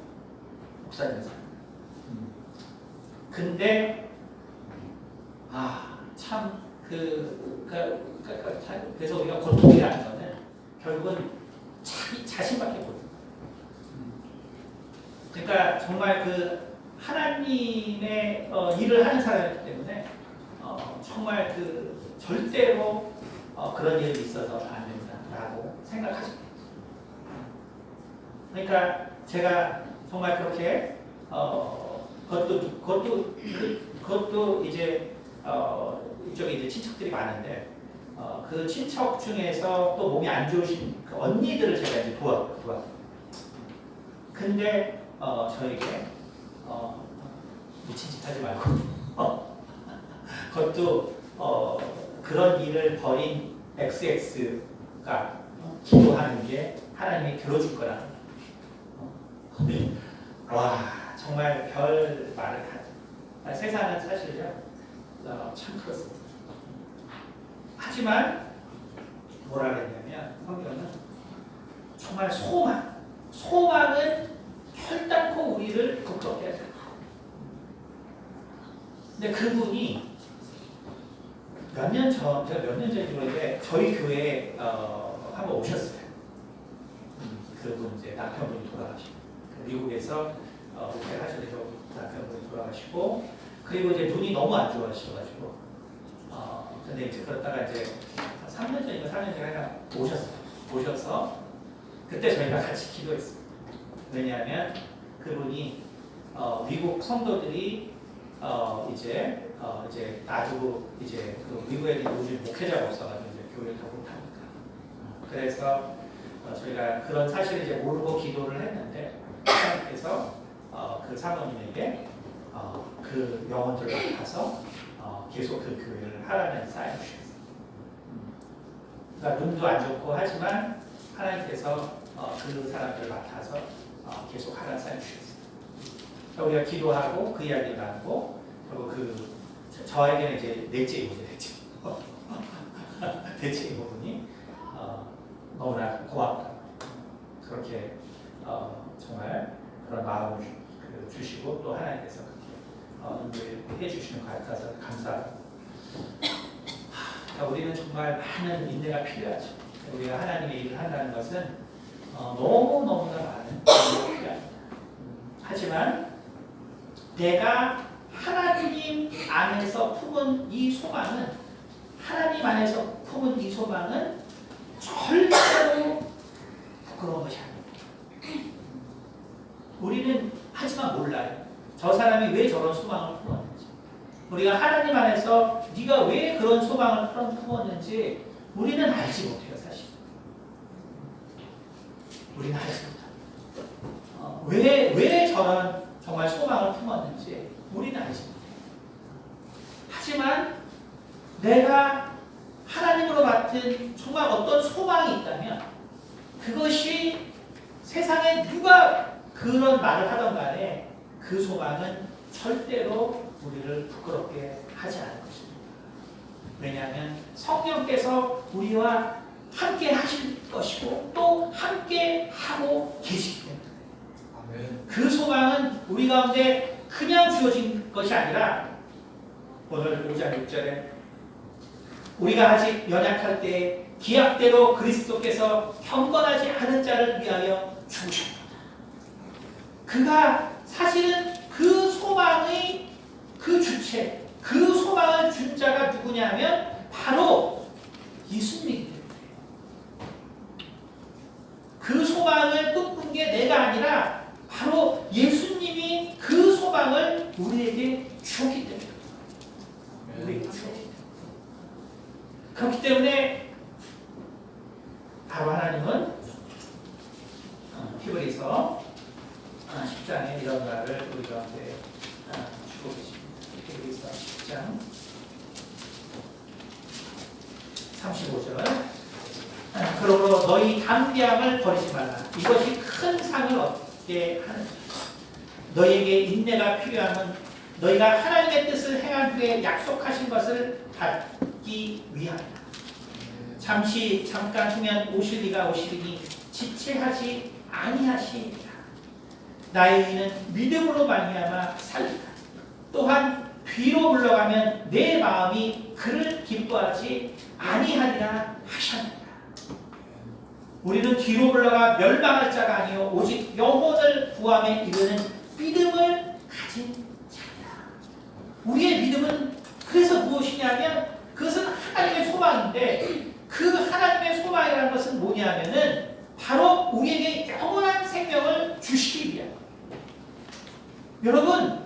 근데 참 그래서 우리가 고통이라는 거는 결국은 자기 자신밖에 모르는 거예요. 그러니까 정말 그 하나님의 일을 하는 사람이기 때문에 정말 절대로 그런 일이 있어서 안 된다라고 생각하십니다. 그러니까 제가 정말 그렇게 그것도 이제 이쪽에 이제 친척들이 많은데 그 친척 중에서 또 몸이 안 좋으신 그 언니들을 제가 이제 도왔어요. 근데 저에게 미친 짓 하지 말고 그것도 그런 일을 벌인 XX가 기도하는 게 하나님이 들어줄 거라는 와 정말 별 말을 다 세상은 사실요 참 그렇습니다. 하지만 뭐라 그랬냐면 성경은 정말 소망은 결단코 우리를 부끄럽게 하지 않아요. 근데 그분이 제가 몇 년 전인지 모르겠는데 저희 교회에 한번 오셨어요. 그분 이제 남편분이 돌아가시고 미국에서 목회를 하셔서 남편분이 돌아가시고 그리고 이제 눈이 너무 안 좋아하셔가지고 근데 이제 그러다가 이제 3년 전인가 4년 전에 오셔서 그때 저희가 같이 기도했어요. 왜냐하면 그분이 미국 성도들이 이제 놔두고 이제 그 미국에 요즘 목회자가 없어가지고 이제 교회를 다 못하니까 그래서 저희가 그런 사실을 이제 모르고 기도를 했는데 하나님께서 그 사모님에게 그 영혼들을 맡아서 계속 그 교회를 하라는 사인을 주셨어요. 그러니까 눈도 안 좋고 하지만 하나님께서 그 사람들을 맡아서 계속 하라는 사인을 주셨어요. 그러니까 우리가 기도하고 그 이야기를 나누고 그리고 저에게는 이제 넷째 이모죠. 넷째 이모분이 너무나 고맙다. 그렇게 정말 그런 마음을 주시고 또 하나님께서 그렇게 인도해 주시는 것 같아서 감사합니다. 그러니까 우리는 정말 많은 인내가 필요하죠. 우리가 하나님의 일을 한다는 것은 너무너무나 많은 인내가 필요합니다. 하지만 내가 하나님 안에서 품은 이 소망은 절대로 부끄러운 것이 아닙니다. 우리는 하지만 몰라요. 저 사람이 왜 저런 소망을 품었는지. 우리가 하나님 안에서 네가 왜 그런 소망을 품었는지 우리는 알지 못해요, 사실. 우리는 알지 못합니다. 왜 저런 정말 소망을 품었는지 우리는 알지 못해요. 하지만 내가 하나님으로 맡은 정말 어떤 소망이 있다면 그것이 세상에 누가 그런 말을 하던 간에 그 소망은 절대로 우리를 부끄럽게 하지 않을 것입니다. 왜냐하면 성령께서 우리와 함께 하실 것이고 또 함께 하고 계시기 때문에 아멘. 그 소망은 우리 가운데 그냥 주어진 것이 아니라 오늘 5장 6절에 우리가 아직 연약할 때 기약대로 그리스도께서 경건하지 않은 자를 위하여 죽으셨다. 그가 사실은 그 소망의 그 주체, 그 소망을 준 자가 누구냐면 바로 예수님이기 때문에 그 소망을 꿈꾼 게 내가 아니라 바로 예수님이 그 소망을 우리에게 주었기 때문에 우리에게 주었기 때문에 그렇기 때문에 바로 하나님은 히브리서 10장에 이런 말을 우리 가운데 주고 계십니다. 히브리서 10장 35절 그러므로 너희 담대함을 버리지 말라. 이것이 큰 상을 얻게 하는 너희에게 인내가 필요함은 너희가 하나님의 뜻을 행한 후에 약속하신 것을 받기 위함이다. 잠깐 후면 오실 이가 오시리니 지체하지 아니하시리라. 나의 의는 믿음으로 말미암아 살리라. 또한 뒤로 물러가면 내 마음이 그를 기뻐하지 아니하리라 하셨느니라. 우리는 뒤로 물러가 멸망할 자가 아니요 오직 영혼을 구함에 이르는 믿음을 가진 자이다. 우리의 믿음은 그래서 무엇이냐면 그것은 하나님의 소망인데 그 하나님의 소망이라는 것은 뭐냐면은 바로 우리에게 영원한 생명을 주시기 위한. 여러분,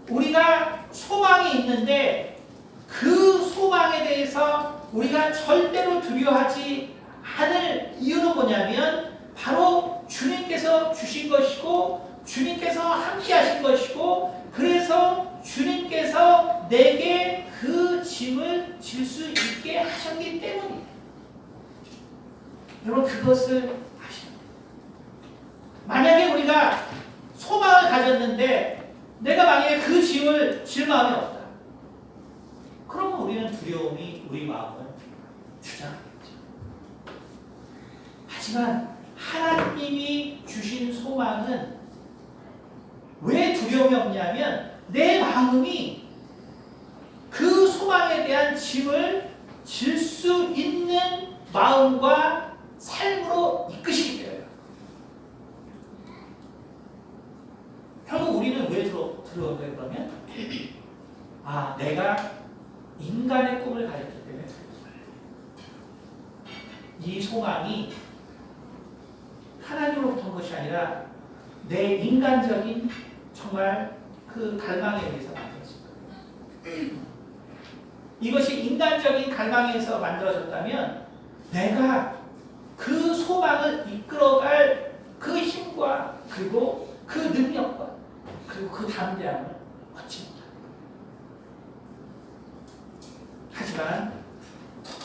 우리가 소망이 있는데 그 소망에 대해서 우리가 절대로 두려워하지 않을 이유는 뭐냐면 바로 주님께서 주신 것이고 주님께서 함께 하신 것이고 그래서 주님께서 내게 그 짐을 질 수 있게 하셨기 때문이에요. 여러분 그것을 아셔야 돼요. 만약에 우리가 소망을 가졌는데 내가 만약에 그 짐을 질 마음이 없다. 그러면 우리는 두려움이 우리 마음을 주장하겠죠. 하지만 하나님이 주신 소망은 왜 두려움이 없냐면 내 마음이 그 소망에 대한 짐을 질 수 있는 마음과 삶으로 이끄시기 때문에 결국 우리는 왜 두려워요? 그러면 내가 인간의 꿈을 가졌기 때문에 이 소망이 하나님으로부터 온 것이 아니라 내 인간적인 정말 그 갈망에 의해서 만들어진 거예요. 이것이 인간적인 갈망에 의해서 만들어졌다면 내가 그 소망을 이끌어갈 그 힘과 그리고 그 능력과 그리고 그 담대함을 얻지 못합니다. 하지만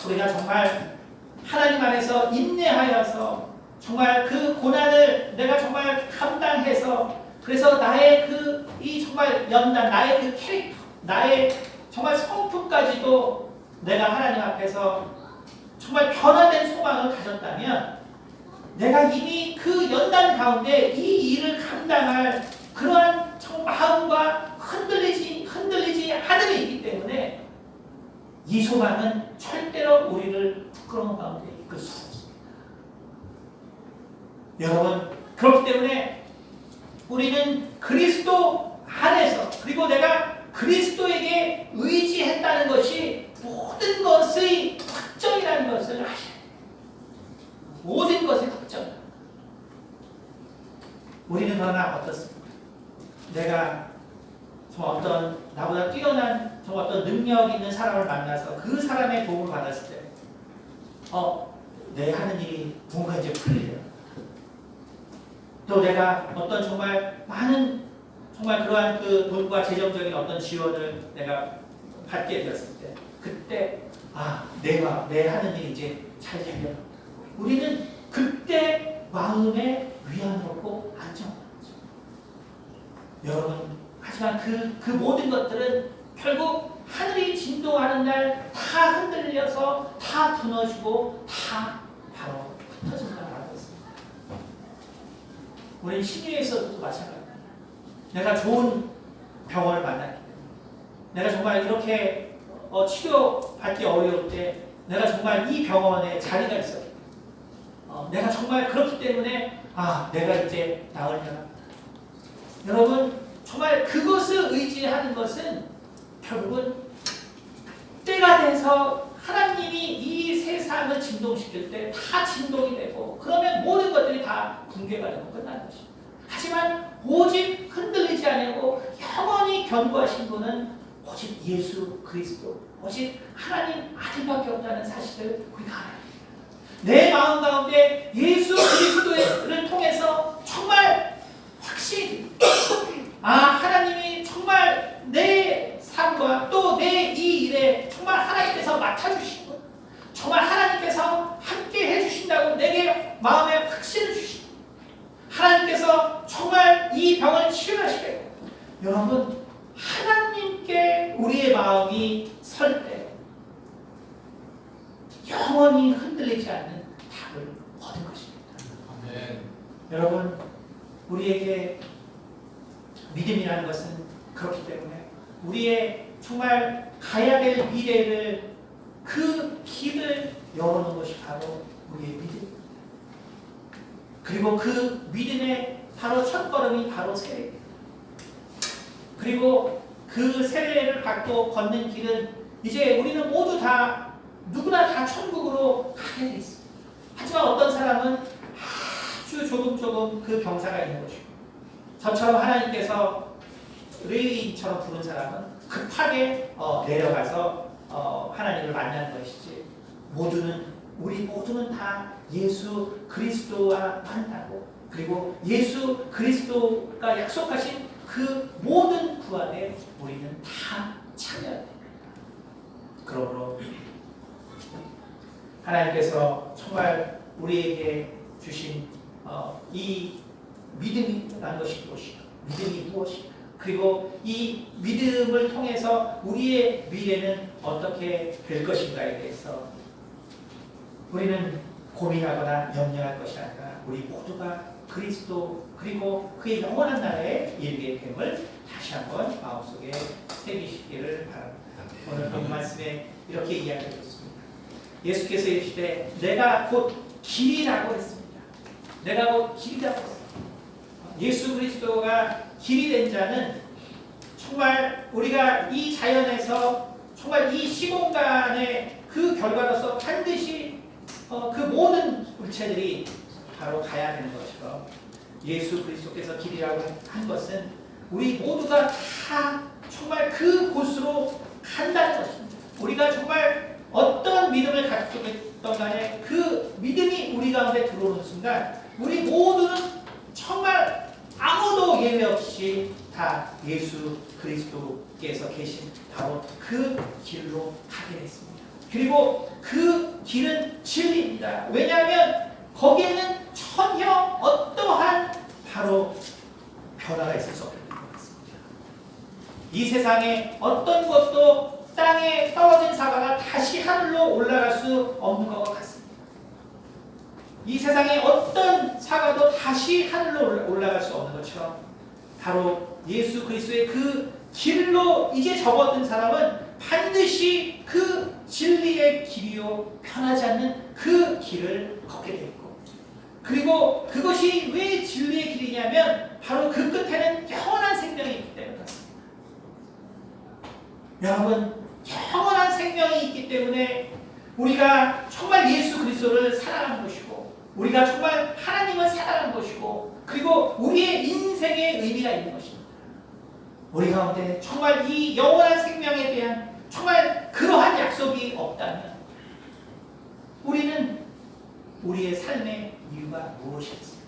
우리가 정말 하나님 안에서 인내하여서 정말 그 고난을 내가 정말 감당해서 그래서 나의 이 정말 연단, 나의 그 캐릭터, 나의 정말 성품까지도 내가 하나님 앞에서 정말 변화된 소망을 가졌다면 내가 이미 그 연단 가운데 이 일을 감당할 그러한 마음과 흔들리지 않음이 있기 때문에 이 소망은 절대 절대로 우리를 부끄러운 가운데 이끌 수 없습니다. 여러분, 그렇기 때문에 우리는 그리스도 안에서, 그리고 내가 그리스도에게 의지했다는 것이 모든 것의 확정이라는 것을 아셔야 돼요. 모든 것의 확정. 우리는 그러나 어떻습니까? 내가 정말 어떤 나보다 뛰어난 정말 어떤 능력 있는 사람을 만나서 그 사람의 도움을 받았을 때 내 하는 일이 뭔가 이제 풀리려요. 또 내가 어떤 정말 많은 정말 그러한 그 돈과 재정적인 어떤 지원을 내가 받게 되었을 때 그때 내가 내 하는 일이 이제 잘 되려. 우리는 그때 마음에 위안을 얻고 안정을 얻죠. 여러분, 하지만 그 모든 것들은 결국 하늘이 진동하는 날 다 흔들려서 다 무너지고 다 바로 흩어진다고 알고 있습니다. 우리는 심리에서도 마찬가지입니다. 내가 좋은 병원을 만났기 때문에 내가 정말 이렇게 치료받기 어려울 때 내가 정말 이 병원에 자리가 있었기 때문에 내가 정말 그렇기 때문에 내가 이제 나으려나. 여러분, 정말 그것을 의지하는 것은 결국은 때가 돼서 하나님이 이 세상을 진동시킬 때 다 진동이 되고 그러면 모든 것들이 다 붕괴가 되고 끝나는 것입니다. 하지만 오직 흔들리지 않고 영원히 견고하신 분은 오직 예수 그리스도, 오직 하나님 아들밖에 없다는 사실을 우리가 알아야 됩니다. 내 마음 가운데 예수 그리스도를 통해서 정말 확신이 하나님이 정말 내 삶과 또 내 이 일에 정말 하나님께서 맡아주시고 정말 하나님께서 함께 해주신다고 내게 마음에 확신을 주시고 하나님께서 정말 이 병을 치료하시겠고 여러분, 하나님께 우리의 마음이 설 때 영원히 흔들리지 않는 답을 얻은 것입니다. 아멘. 여러분, 우리에게 믿음이라는 것은 그렇기 때문에 우리의 정말 가야 될 미래를 그 길을 열어놓은 것이 바로 우리의 믿음입니다. 그리고 그 믿음의 바로 첫걸음이 바로 세례입니다. 그리고 그 세례를 받고 걷는 길은 이제 우리는 모두 다 누구나 다 천국으로 가게 돼 있습니다. 하지만 어떤 사람은 아주 조금 그 병사가 있는 것이고 저처럼 하나님께서 의인처럼 부른 사람은 급하게 내려가서 하나님을 만나는 것이지 우리 모두는 다 예수 그리스도와 만나고 그리고 예수 그리스도가 약속하신 그 모든 구원에 우리는 다 참여해야 됩니다. 그러므로 하나님께서 정말 우리에게 주신 이 믿음이라는 것이 무엇인가? 믿음이 무엇인가? 그리고 이 믿음을 통해서 우리의 미래는 어떻게 될 것인가에 대해서 우리는 고민하거나 염려할 것이 아니라 우리 모두가 그리스도 그리고 그의 영원한 나라에 이르게 됨을 다시 한번 마음속에 새기시기를 바랍니다. 오늘 본 말씀에 이렇게 이야기했습니다. 예수께서 이르시되 내가 곧 길이라고 했습니다. 내가 곧 길이라고 했습니다. 예수 그리스도가 길이 된 자는 정말 우리가 이 자연에서 정말 이 시공간의 그 결과로서 반드시 그 모든 물체들이 바로 가야 되는 것처럼 예수 그리스도께서 길이라고 한 것은 우리 모두가 다 정말 그 곳으로 간다는 것입니다. 우리가 정말 어떤 믿음을 갖고 있던 간에 그 믿음이 우리 가운데 들어오는 순간 우리 모두는 정말 아무도 예외 없이 다 예수 그리스도께서 계신 바로 그 길로 가게 됐습니다. 그리고 그 길은 진리입니다. 왜냐하면 거기에는 전혀 어떠한 바로 변화가 있을 수 없기 때문입니다. 이 세상에 어떤 것도 땅에 떨어진 사과가 다시 하늘로 올라갈 수 없는 것과 같습니다. 이 세상에 어떤 사과도 다시 하늘로 올라갈 수 없는 것처럼 바로 예수 그리스도의 그 길로 이제 접어든 사람은 반드시 그 진리의 길이요 변하지 않는 그 길을 걷게 됐고, 그리고 그것이 왜 진리의 길이냐면 바로 그 끝에는 영원한 생명이 있기 때문에 그렇습니다. 여러분, 영원한 생명이 있기 때문에 우리가 정말 예수 그리스도를 사랑하는 것이고, 우리가 정말 하나님을 사랑하는 것이고, 그리고 우리의 인생의 의미가 있는 것입니다. 우리 가운데 정말 이 영원한 생명에 대한 정말 그러한 약속이 없다면 우리는 우리의 삶의 이유가 무엇이겠습니까?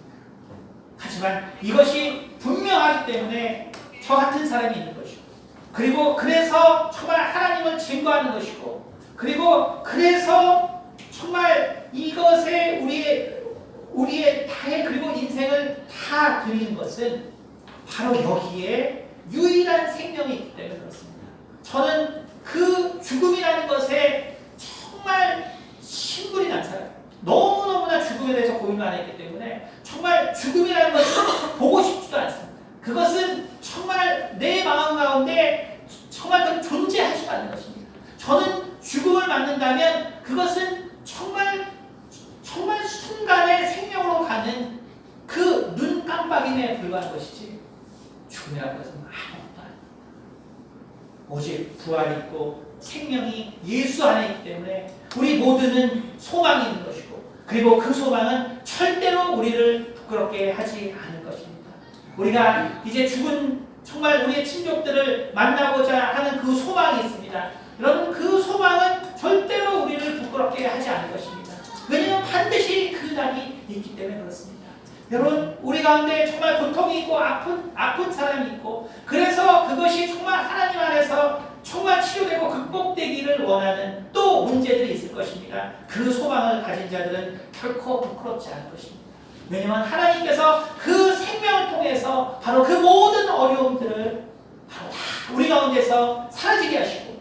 하지만 이것이 분명하기 때문에 저 같은 사람이 있는 것이고, 그리고 그래서 정말 하나님을 증거하는 것이고, 그리고 그래서 정말 이것에 우리의 다의 그리고 인생을 다 드리는 것은 바로 여기에 유일한 생명이 있기 때문에 그렇습니다. 저는 그 죽음이라는 것에 정말 신분이 난 사람, 너무너무나 죽음에 대해서 고민을 안 했기 때문에 정말 죽음이라는 것을 보고 싶지도 않습니다. 그것은 정말 내 마음 가운데 정말 존재할 수 없는 것입니다. 저는 죽음을 맞는다면 그것은 정말 순간의 생명으로 가는 그 눈 깜빡임에 불과한 것이지, 죽음이라는 것은 아무것도 아닙니다. 오직 부활이 있고 생명이 예수 안에 있기 때문에 우리 모두는 소망이 있는 것이고, 그리고 그 소망은 절대로 우리를 부끄럽게 하지 않을 것입니다. 우리가 이제 죽은 정말 우리의 친족들을 만나고자 하는 그 소망이 있습니다. 여러분, 그 소망은 절대로 우리를 부끄럽게 하지 않을 것입니다. 왜냐하면 반드시 그 날이 있기 때문에 그렇습니다. 여러분, 우리 가운데 정말 고통이 있고 아픈 사람이 있고, 그래서 그것이 정말 하나님 안에서 정말 치료되고 극복되기를 원하는 또 문제들이 있을 것입니다. 그 소망을 가진 자들은 결코 부끄럽지 않을 것입니다. 왜냐하면 하나님께서 그 생명을 통해서 바로 그 모든 어려움들을 바로 다 우리 가운데서 사라지게 하시고,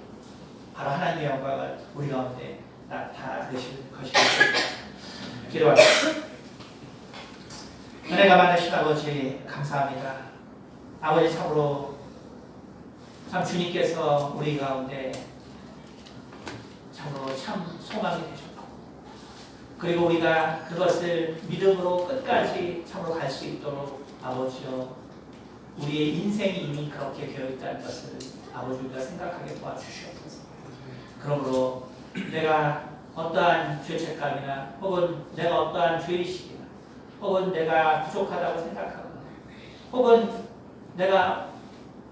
바로 하나님의 영광을 우리 가운데 나타내실 것입니다. 기도하겠습니다. 은혜가 많으신 아버지, 감사합니다. 아버지, 참으로 참 주님께서 우리 가운데 참으로 참 소망이 되셨고, 그리고 우리가 그것을 믿음으로 끝까지 참으로 갈 수 있도록 아버지여, 우리의 인생이 이미 그렇게 되어 있다는 것을 아버지 우리가 생각하게 도와주시옵소서. 그러므로 내가 어떠한 죄책감이나 혹은 내가 어떠한 죄의식이나 혹은 내가 부족하다고 생각하거나 혹은 내가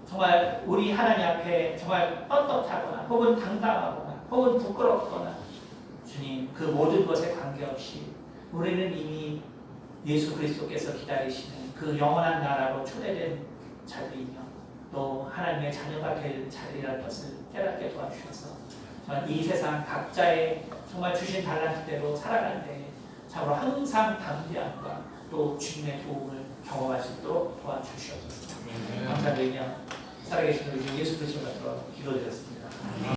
정말 우리 하나님 앞에 정말 떳떳하거나 혹은 당당하거나 혹은 부끄럽거나, 주님, 그 모든 것에 관계없이 우리는 이미 예수 그리스도께서 기다리시는 그 영원한 나라로 초대된 자들이며 또 하나님의 자녀가 될 자들이라는 것을 깨닫게 도와주셔서 정말 이 세상 각자의 정말 주신 달란트대로 살아가는 데 참으로 항상 담대함과 또 주님의 도움을 경험할 수 있도록 도와주시옵소서. 감사드리며 살아계신 우리 주 예수 그리스도로 기도드렸습니다.